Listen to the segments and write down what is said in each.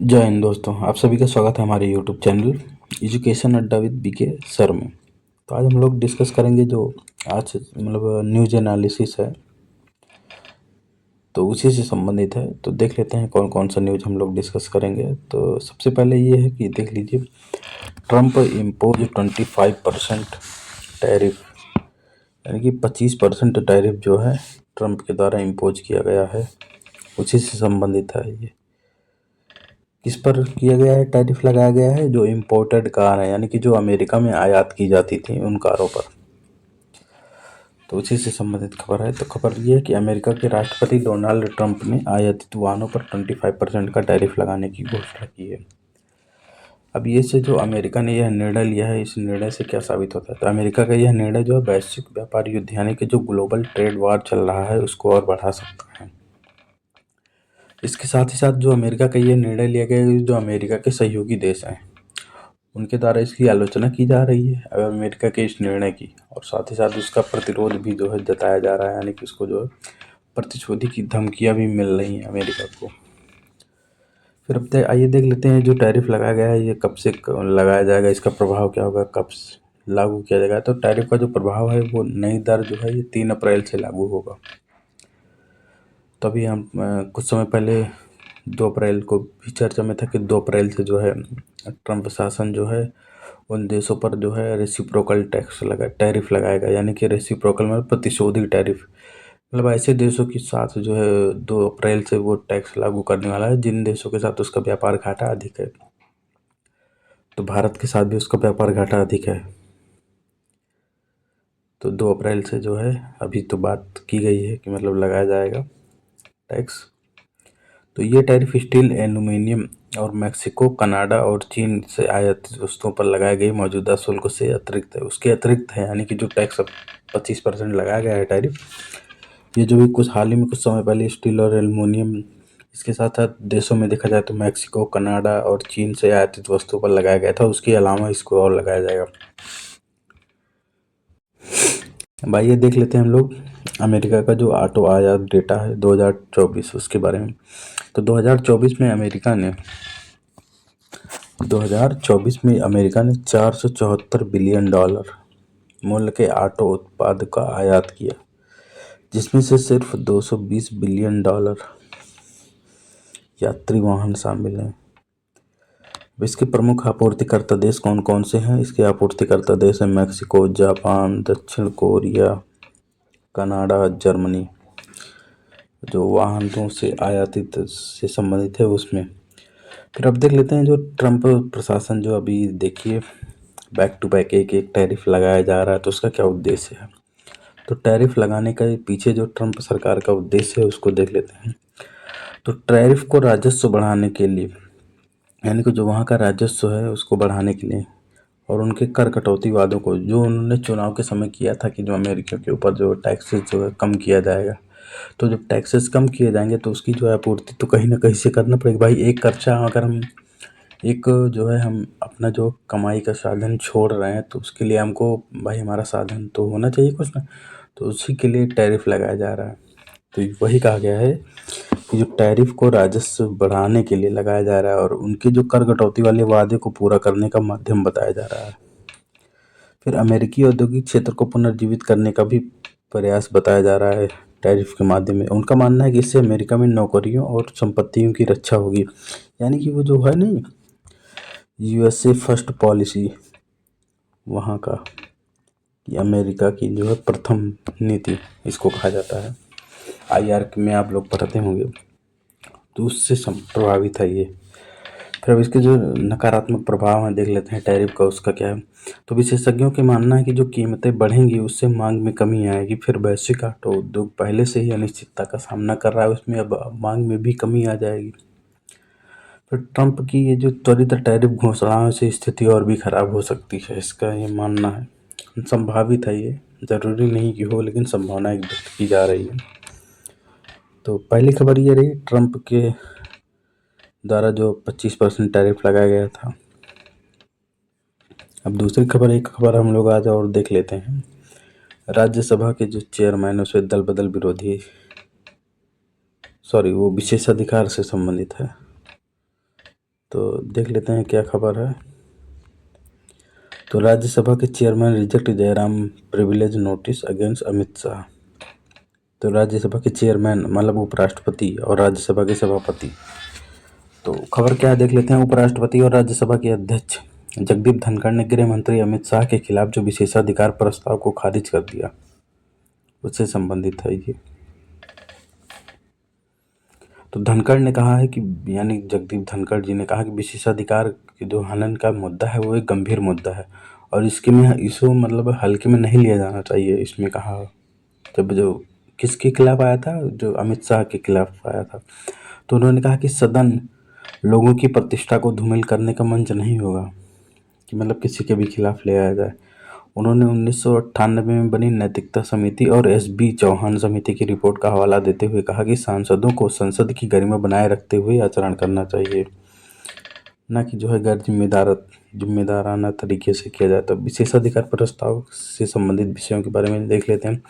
जय हिंद दोस्तों, आप सभी का स्वागत है हमारे यूट्यूब चैनल एजुकेशन अड्डा विद बीके सर में। तो आज हम लोग डिस्कस करेंगे जो आज न्यूज एनालिसिस है, तो उसी से संबंधित है। तो देख लेते हैं कौन कौन सा न्यूज हम लोग डिस्कस करेंगे। तो सबसे पहले ये है कि देख लीजिए, ट्रंप इम्पोज 25% टैरिफ, यानी कि 25% टैरिफ जो है ट्रंप के द्वारा इम्पोज किया गया है, उसी से संबंधित है ये। किस पर किया गया है? टैरिफ लगाया गया है जो इम्पोर्टेड कार है, यानी कि जो अमेरिका में आयात की जाती थी उन कारों पर। तो उसी से संबंधित खबर है। तो खबर ये है कि अमेरिका के राष्ट्रपति डोनाल्ड ट्रंप ने आयातित वाहनों पर 25% का टैरिफ लगाने की घोषणा की है। अब ये से जो अमेरिका ने यह निर्णय लिया है, इस निर्णय से क्या साबित होता है? तो अमेरिका का यह निर्णय जो है वैश्विक व्यापार युद्ध, यानी कि जो ग्लोबल ट्रेड वार चल रहा है, उसको और बढ़ा सकता है। इसके साथ ही साथ जो अमेरिका का ये निर्णय लिया गया है, जो अमेरिका के सहयोगी देश हैं उनके द्वारा इसकी आलोचना की जा रही है अमेरिका के इस निर्णय की, और साथ ही साथ उसका प्रतिरोध भी जो है जताया जा रहा है, यानी कि उसको जो है प्रतिशोधी की धमकियां भी मिल रही हैं अमेरिका को। फिर अब आइए देख लेते हैं जो टैरिफ लगाया गया है ये कब से लगाया जाएगा, इसका प्रभाव क्या होगा, कब लागू किया जाएगा। तो टैरिफ का जो प्रभाव है वो नई दर जो है ये 3 अप्रैल से लागू होगा। तभी हम कुछ समय पहले 2 अप्रैल को भी चर्चा में था कि 2 अप्रैल से जो है ट्रंप शासन जो है उन देशों पर जो है रेसिप्रोकल टैरिफ लगाएगा, यानी कि रेसिप्रोकल मतलब प्रतिशोधी टैरिफ, मतलब ऐसे देशों के साथ जो है 2 अप्रैल से वो टैक्स लागू करने वाला है जिन देशों के साथ उसका व्यापार घाटा अधिक है। तो भारत के साथ भी उसका व्यापार घाटा अधिक है। तो 2 अप्रैल से जो है अभी तो बात की गई है कि मतलब लगाया जाएगा टैक्स। तो ये टैरिफ स्टील, एल्यूमीनियम और मैक्सिको, कनाडा और चीन से आयातित वस्तुओं पर लगाए गए मौजूदा शुल्क से अतिरिक्त है, उसके अतिरिक्त है, यानी कि जो टैक्स 25% लगाया गया है टैरिफ, ये जो भी कुछ हाल ही में कुछ समय पहले स्टील और एल्यूमीनियम, इसके साथ साथ देशों में देखा जाए तो मैक्सिको, कनाडा और चीन से आयातित वस्तुओं पर लगाया गया था, उसके अलावा इसको और लगाया जाएगा। भाई ये देख लेते हैं हम लोग अमेरिका का जो ऑटो आयात डेटा है 2024 उसके बारे में। तो 2024 में अमेरिका ने 474 बिलियन डॉलर मूल्य के ऑटो उत्पाद का आयात किया, जिसमें से सिर्फ 220 बिलियन डॉलर यात्री वाहन शामिल हैं। इसके प्रमुख आपूर्तिकर्ता देश कौन कौन से हैं? इसके आपूर्तिकर्ता देश हैं मैक्सिको, जापान, दक्षिण कोरिया, कनाडा, जर्मनी, जो वाहनों से आयातित से संबंधित है उसमें। फिर अब देख लेते हैं जो ट्रंप प्रशासन जो अभी देखिए बैक टू बैक एक एक टैरिफ लगाया जा रहा है, तो उसका क्या उद्देश्य है? तो टैरिफ लगाने का पीछे जो ट्रंप सरकार का उद्देश्य है उसको देख लेते हैं। तो टैरिफ को राजस्व बढ़ाने के लिए, यानी कि जो वहाँ का राजस्व है उसको बढ़ाने के लिए, और उनके कर कटौती वादों को जो उन्होंने चुनाव के समय किया था कि जो अमेरिका के ऊपर जो टैक्सेस जो है कम किया जाएगा, तो जब टैक्सेस कम किए जाएंगे तो उसकी जो है आपूर्ति तो कहीं ना कहीं से करना पड़ेगी। भाई एक खर्चा अगर हम एक जो है हम अपना जो कमाई का साधन छोड़ रहे हैं तो उसके लिए हमको भाई हमारा साधन तो होना चाहिए कुछ ना, तो उसी के लिए टैरिफ लगाया जा रहा है। तो वही कहा गया है कि जो टैरिफ को राजस्व बढ़ाने के लिए लगाया जा रहा है और उनके जो कर कटौती वाले वादे को पूरा करने का माध्यम बताया जा रहा है। फिर अमेरिकी औद्योगिक क्षेत्र को पुनर्जीवित करने का भी प्रयास बताया जा रहा है टैरिफ के माध्यम में। उनका मानना है कि इससे अमेरिका में नौकरियों और संपत्तियों की रक्षा होगी, यानी कि वो जो है नहीं यूएसए फर्स्ट पॉलिसी, वहाँ का कि अमेरिका की जो है प्रथम नीति इसको कहा जाता है। आईआर में आप लोग पढ़ते होंगे, तो उससे प्रभावित है ये। फिर अब इसके जो नकारात्मक प्रभाव हैं देख लेते हैं टैरिफ का, उसका क्या है। तो विशेषज्ञों के मानना है कि जो कीमतें बढ़ेंगी उससे मांग में कमी आएगी। फिर वैश्विक ऑटो उद्योग पहले से ही अनिश्चितता का सामना कर रहा है, उसमें अब मांग में भी कमी आ जाएगी। फिर ट्रंप की ये जो त्वरित टैरिफ घोषणाओं से स्थिति और भी खराब हो सकती है, इसका ये मानना है। संभावित है, ये जरूरी नहीं कि हो, लेकिन संभावना व्यक्त की जा रही है। तो पहली खबर ये रही ट्रंप के द्वारा जो 25% टैरिफ लगाया गया था। अब दूसरी खबर, एक खबर हम लोग आज और देख लेते हैं। राज्यसभा के जो चेयरमैन उसमें दल बदल विरोधी, वो विशेषाधिकार से संबंधित है। तो देख लेते हैं क्या खबर है। तो राज्यसभा के chairman reject Jairam privilege notice against Amit Shah. तो राज्यसभा के चेयरमैन मतलब उपराष्ट्रपति और राज्यसभा के सभापति, तो खबर क्या है देख लेते हैं। उपराष्ट्रपति और राज्यसभा के अध्यक्ष जगदीप धनखड़ ने गृह मंत्री अमित शाह के खिलाफ जो विशेषाधिकार प्रस्ताव को खारिज कर दिया, उससे संबंधित है ये। तो धनखड़ ने कहा है कि यानी जगदीप धनखड़ जी ने कहा कि विशेषाधिकार के जो हनन का मुद्दा है वो एक गंभीर मुद्दा है और इसको मतलब हल्के में नहीं लिया जाना चाहिए। इसमें कहा जब जो किसके खिलाफ आया था, जो अमित शाह के खिलाफ आया था, तो उन्होंने कहा कि सदन लोगों की प्रतिष्ठा को धूमिल करने का मंच नहीं होगा कि मतलब किसी के भी खिलाफ ले आया जाए। उन्होंने 1998 में बनी नैतिकता समिति और एस.बी. चौहान समिति की रिपोर्ट का हवाला देते हुए कहा कि सांसदों को संसद की गरिमा बनाए रखते हुए आचरण करना चाहिए, न कि जो है गैर जिम्मेदाराना तरीके से किया जाता। विशेषाधिकार प्रस्ताव से संबंधित विषयों के बारे में देख लेते हैं।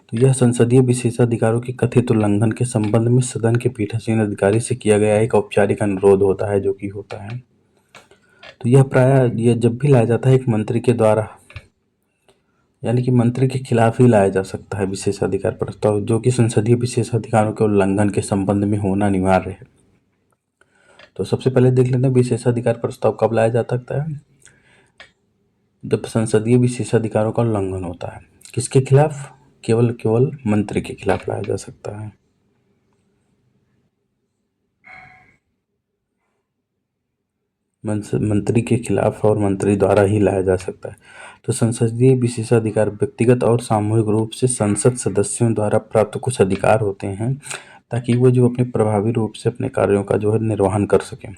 तो यह संसदीय विशेषाधिकारों के कथित उल्लंघन के संबंध में सदन के पीठासीन अधिकारी से किया गया एक औपचारिक अनुरोध होता है, जो कि होता है। तो यह जब भी लाया जाता है एक मंत्री के द्वारा, यानी कि मंत्री के खिलाफ ही लाया जा सकता है विशेषाधिकार प्रस्ताव, जो कि संसदीय विशेषाधिकारों के उल्लंघन के संबंध में होना अनिवार्य है। तो सबसे पहले देख लेते हैं विशेषाधिकार प्रस्ताव कब लाया जा सकता है, जब संसदीय विशेषाधिकारों का उल्लंघन होता है। किसके खिलाफ? केवल मंत्री के खिलाफ लाया जा सकता है। मंत्री के खिलाफ और मंत्री द्वारा ही लाया जा सकता है। तो संसदीय विशेषाधिकार व्यक्तिगत और सामूहिक रूप से संसद सदस्यों द्वारा प्राप्त कुछ अधिकार होते हैं ताकि वो जो अपने प्रभावी रूप से अपने कार्यों का जो है निर्वहन कर सकें।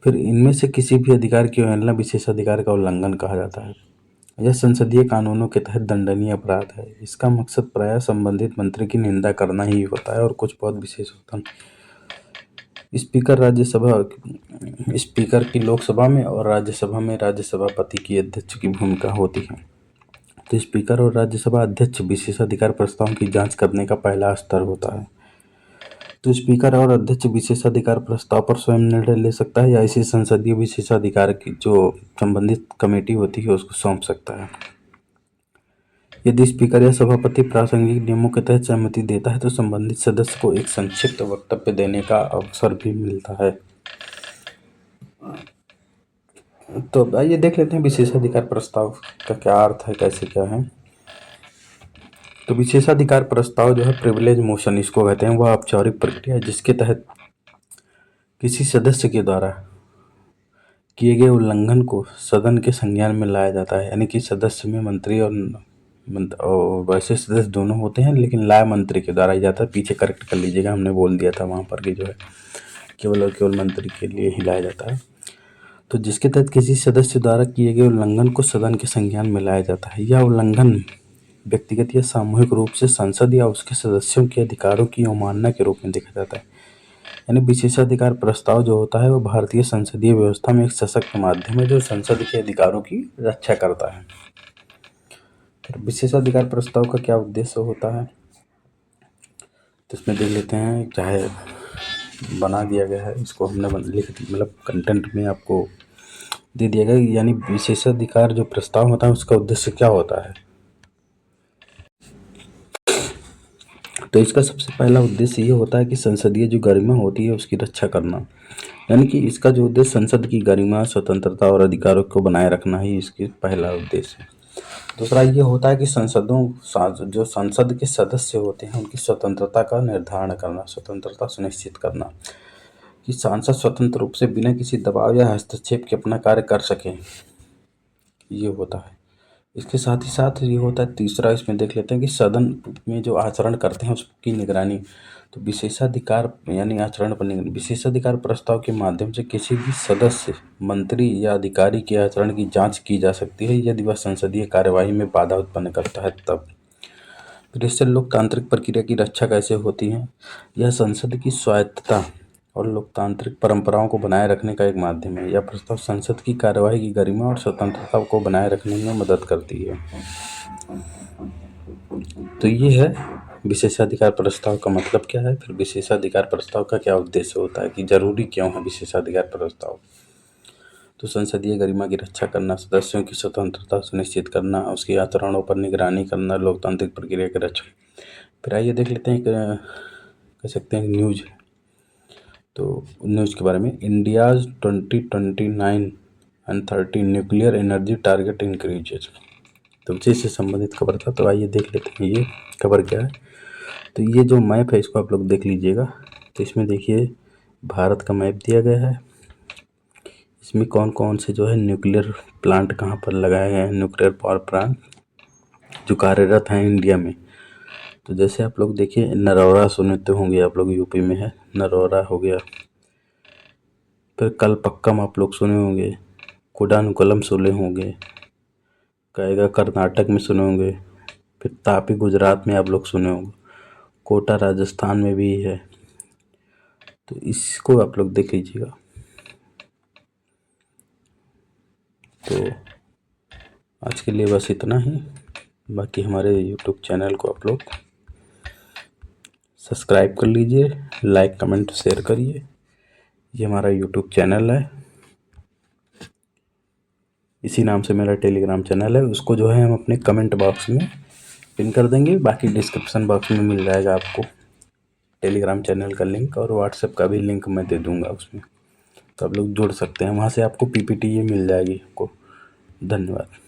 फिर इनमें से किसी भी अधिकार की अवहेलना विशेषाधिकार का उल्लंघन कहा जाता है। यह संसदीय कानूनों के तहत दंडनीय अपराध है। इसका मकसद प्रायः संबंधित मंत्री की निंदा करना ही होता है और कुछ बहुत विशेष होता है। स्पीकर की लोकसभा में और राज्यसभा में राज्यसभापति की अध्यक्ष की भूमिका होती है। तो स्पीकर और राज्यसभा अध्यक्ष विशेषाधिकार प्रस्ताव की जांच करने का पहला स्तर होता है। तो स्पीकर और अध्यक्ष विशेषाधिकार प्रस्ताव पर स्वयं निर्णय ले सकता है या इसी संसदीय विशेषाधिकार की जो संबंधित कमेटी होती है उसको सौंप सकता है। यदि स्पीकर या सभापति प्रासंगिक नियमों के तहत सहमति देता है तो संबंधित सदस्य को एक संक्षिप्त वक्तव्य देने का अवसर भी मिलता है। तो आइए देख लेते हैं विशेषाधिकार प्रस्ताव का क्या अर्थ है, कैसे क्या है। तो विशेषाधिकार प्रस्ताव जो है प्रिविलेज मोशन इसको कहते हैं, वह औपचारिक प्रक्रिया है जिसके तहत किसी सदस्य के द्वारा किए गए उल्लंघन को सदन के संज्ञान में लाया जाता है। यानी कि सदस्य में मंत्री और वैसे सदस्य दोनों होते हैं, लेकिन लाया मंत्री के द्वारा ही जाता है। पीछे करेक्ट कर लीजिएगा, हमने बोल दिया था वहाँ पर कि जो है केवल और केवल मंत्री के लिए ही लाया जाता है। तो जिसके तहत किसी सदस्य द्वारा किए गए उल्लंघन को सदन के संज्ञान में लाया जाता है। यह उल्लंघन व्यक्तिगत या सामूहिक रूप से संसद या उसके सदस्यों के अधिकारों की अवमानना के रूप में देखा जाता है। यानी विशेषाधिकार प्रस्ताव जो होता है वो भारतीय संसदीय व्यवस्था में एक सशक्त माध्यम है जो संसद के अधिकारों की रक्षा करता है। तो विशेषाधिकार प्रस्ताव का क्या उद्देश्य होता है, तो इसमें देख लेते हैं। चाहे बना दिया गया है, इसको हमने मतलब कंटेंट में आपको दे दिया गया। यानी विशेषाधिकार जो प्रस्ताव होता है उसका उद्देश्य क्या होता है, तो इसका सबसे पहला उद्देश्य ये होता है कि संसदीय जो गरिमा होती है उसकी रक्षा करना। यानी कि इसका जो उद्देश्य संसद की गरिमा, स्वतंत्रता और अधिकारों को बनाए रखना ही इसकी पहला उद्देश्य है। दूसरा ये होता है कि जो संसद के सदस्य होते हैं उनकी स्वतंत्रता का निर्धारण करना, स्वतंत्रता सुनिश्चित करना कि सांसद स्वतंत्र रूप से बिना किसी दबाव या हस्तक्षेप के अपना कार्य कर सकें, ये होता है। इसके साथ ही साथ ये होता है तीसरा, इसमें देख लेते हैं कि सदन में जो आचरण करते हैं उसकी निगरानी। तो विशेषाधिकार यानी आचरण पर निगरानी, विशेषाधिकार प्रस्ताव के माध्यम से किसी भी सदस्य, मंत्री या अधिकारी के आचरण की जांच की जा सकती है यदि वह संसदीय कार्यवाही में बाधा उत्पन्न करता है तब। फिर इससे लोकतांत्रिक प्रक्रिया की रक्षा कैसे होती है, यह संसद की स्वायत्तता और लोकतांत्रिक परंपराओं को बनाए रखने का एक माध्यम है। यह प्रस्ताव संसद की कार्यवाही की गरिमा और स्वतंत्रता को बनाए रखने में मदद करती है। तो ये है विशेषाधिकार प्रस्ताव का मतलब क्या है, फिर विशेषाधिकार प्रस्ताव का क्या उद्देश्य होता है कि जरूरी क्यों है विशेषाधिकार प्रस्ताव। तो संसदीय गरिमा की रक्षा करना, सदस्यों की स्वतंत्रता सुनिश्चित करना, उसके आचरणों पर निगरानी करना, लोकतांत्रिक प्रक्रिया के रक्षण। फिर आइए देख लेते हैं कह सकते हैं न्यूज। तो न्यूज के बारे में, India's 2029 and 30 nuclear energy target increases. तो उसी से संबंधित खबर था। तो आइए देख लेते हैं ये खबर क्या है। तो ये जो मैप है इसको आप लोग देख लीजिएगा। तो इसमें देखिए भारत का मैप दिया गया है। इसमें कौन कौन से जो है न्यूक्लियर प्लांट कहाँ पर लगाए गए हैं, न्यूक्लियर पावर प्लांट जो कार्यरत हैं इंडिया में। तो जैसे आप लोग देखिए नरौरा सुनते होंगे आप लोग, यूपी में है, नरौरा हो गया। फिर कलपक्कम आप लोग सुने होंगे, कुडानुकलम सुने होंगे, कहेगा कर्नाटक में सुने होंगे। फिर तापी गुजरात में आप लोग सुने होंगे, कोटा राजस्थान में भी है। तो इसको आप लोग देख लीजिएगा। तो आज के लिए बस इतना ही। बाकी हमारे यूट्यूब चैनल को आप लोग सब्सक्राइब कर लीजिए, लाइक कमेंट शेयर करिए। ये हमारा यूट्यूब चैनल है, इसी नाम से मेरा टेलीग्राम चैनल है। उसको जो है हम अपने कमेंट बॉक्स में पिन कर देंगे, बाकी डिस्क्रिप्शन बॉक्स में मिल जाएगा आपको टेलीग्राम चैनल का लिंक, और व्हाट्सएप का भी लिंक मैं दे दूंगा उसमें। तो आप लोग जुड़ सकते हैं, वहाँ से आपको पीपीटी ये मिल जाएगी आपको। धन्यवाद।